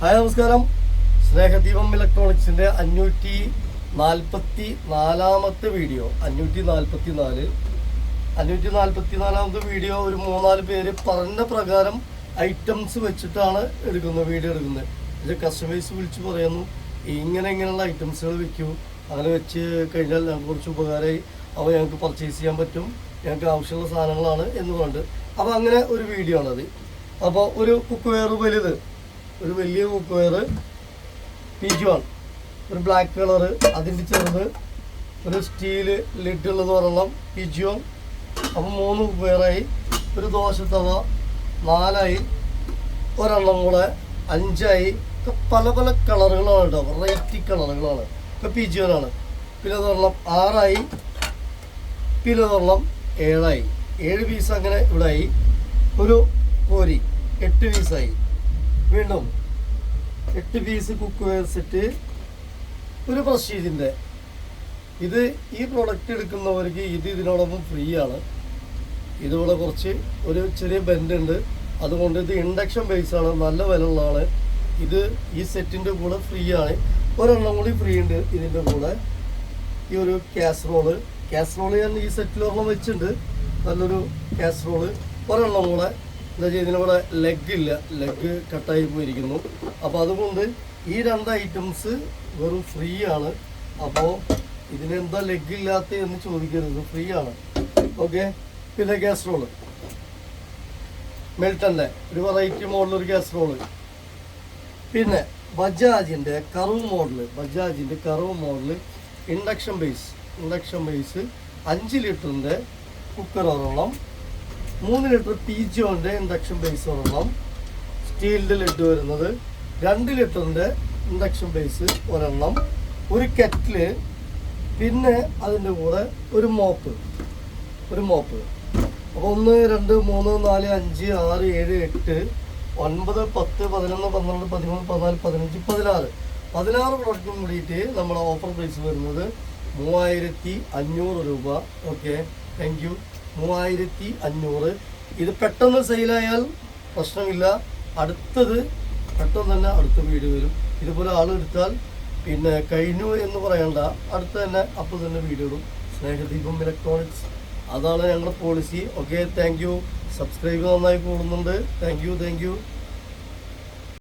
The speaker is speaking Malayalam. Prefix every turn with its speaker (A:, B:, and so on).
A: ഹായ് നമസ്കാരം. സ്നേഹദീപം ഇലക്ട്രോണിക്സിൻ്റെ 544ാമത്തെ വീഡിയോ. 544ാമത്തെ വീഡിയോ ഒരു 3-4 പേര് പറഞ്ഞ പ്രകാരം ഐറ്റംസ് വെച്ചിട്ടാണ് വീഡിയോ എടുക്കുന്നത്. ഇത് കസ്റ്റമേഴ്സ് വിളിച്ച് പറയുന്നു ഇങ്ങനെയുള്ള ഐറ്റംസുകൾ വെക്കൂ, അങ്ങനെ വെച്ച് കഴിഞ്ഞാൽ ഞങ്ങൾക്ക് കുറച്ച് ഉപകാരമായി, അവ ഞങ്ങൾക്ക് പർച്ചേസ് ചെയ്യാൻ പറ്റും, ഞങ്ങൾക്ക് ആവശ്യമുള്ള സാധനങ്ങളാണ് എന്ന് പറഞ്ഞിട്ട്. അപ്പോൾ അങ്ങനെ ഒരു വീഡിയോ ആണത്. അപ്പോൾ ഒരു കുക്ക് വെയർ വലുത്, ഒരു വലിയ കുക്ക് വെയർ PG1, ഒരു ബ്ലാക്ക് കളറ്, അതിൻ്റെ ചെറുത്, ഒരു സ്റ്റീല് ലിഡുള്ളത് ഒരെണ്ണം PG1. അപ്പോൾ 3 കുക്ക് വെയറായി. ഒരു ദോശത്തവ 4ആയി, ഒരെണ്ണം കൂടെ 5ആയി. പല പല കളറുകളാണ് കേട്ടോ, വെറൈറ്റി കളറുകളാണ്. ഇപ്പോൾ PG1 ആണ്. പിന്നെ അതൊരെണ്ണം 6ആയി, പിന്നെ അതൊരെണ്ണം 7ആയി. 7 പീസ് അങ്ങനെ ഇവിടെ ആയി. ഒരു കോരി 8 പീസായി. വീണ്ടും 8 പീസ് കുക്ക് വെയർ സെറ്റ്. ഒരു പ്രസ്റ്റീജിൻ്റെ ഇത്, ഈ പ്രൊഡക്റ്റ് എടുക്കുന്നവർക്ക് ഇതിനോടൊപ്പം ഫ്രീ ആണ്. ഇതിവിടെ കുറച്ച് ഒരു ചെറിയ ബെൻഡ് ഉണ്ട്, അതുകൊണ്ട് ഇത് ഇൻഡക്ഷൻ ബേസാണ്, നല്ല വില ഉള്ളതാണ്. ഇത് ഈ സെറ്റിൻ്റെ കൂടെ ഫ്രീ ആണ്. ഒരെണ്ണം കൂടി ഫ്രീ ഉണ്ട് ഇതിൻ്റെ കൂടെ. ഈ ഒരു കാസറോള് ഞാൻ ഈ സെറ്റിലൊരെണ്ണം വെച്ചിട്ടുണ്ട്, നല്ലൊരു കാസറോള്. ഒരെണ്ണം കൂടെ എന്താ ചെയ്യുക, ഇതിനൂടെ ലെഗ് ഇല്ല, ലെഗ് കട്ടായി പോയിരിക്കുന്നു. അപ്പോൾ അതുകൊണ്ട് ഈ 2 ഐറ്റംസ് വെറും ഫ്രീ ആണ്. അപ്പോൾ ഇതിനെന്താ ലെഗ് ഇല്ലാത്ത എന്ന് ചോദിക്കരുത്, ഫ്രീ ആണ്. ഓക്കെ. പിന്നെ കാസറോള് മെൽട്ടൻ്റെ ഒരു വെറൈറ്റി മോഡലൊരു കാസറോള്. പിന്നെ ബജാജിൻ്റെ കർവ് മോഡല് ഇൻഡക്ഷൻ ബേസ് 5 ലിറ്ററിൻ്റെ കുക്കർ ഒരെണ്ണം, 3 ലിറ്റർ PG1 ഇൻഡക്ഷൻ ബേസ് ഒരെണ്ണം, സ്റ്റീലിൻ്റെ ലിഡ് വരുന്നത്, 2 ലിറ്ററിൻ്റെ ഇൻഡക്ഷൻ ബേസ് ഒരെണ്ണം, ഒരു കെറ്റില്, പിന്നെ അതിൻ്റെ കൂടെ ഒരു മോപ്പ്. അപ്പോൾ 1 2 3 4 5 6 7 8 9 10 11 12 13 14 15 16 പ്രൊഡക്റ്റും കൂടിയിട്ട് നമ്മുടെ ഓഫർ പ്രൈസ് വരുന്നത് 3500 രൂപ. Okay, thank you. 3500. ഇത് പെട്ടെന്ന് സെയിലായാൽ പ്രശ്നമില്ല, അടുത്തത് പെട്ടെന്ന് തന്നെ അടുത്ത വീഡിയോ വരും. ഇതുപോലെ ആളെടുത്താൽ പിന്നെ കഴിഞ്ഞു എന്ന് പറയണ്ട, അടുത്ത് തന്നെ അപ്പോൾ തന്നെ വീഡിയോ ഇടും. സ്നേഹദീപം ഇലക്ട്രോണിക്സ്, അതാണ് ഞങ്ങളുടെ policy. Okay, thank you. Subscribe നന്നായി കൂടുന്നുണ്ട്. Thank you.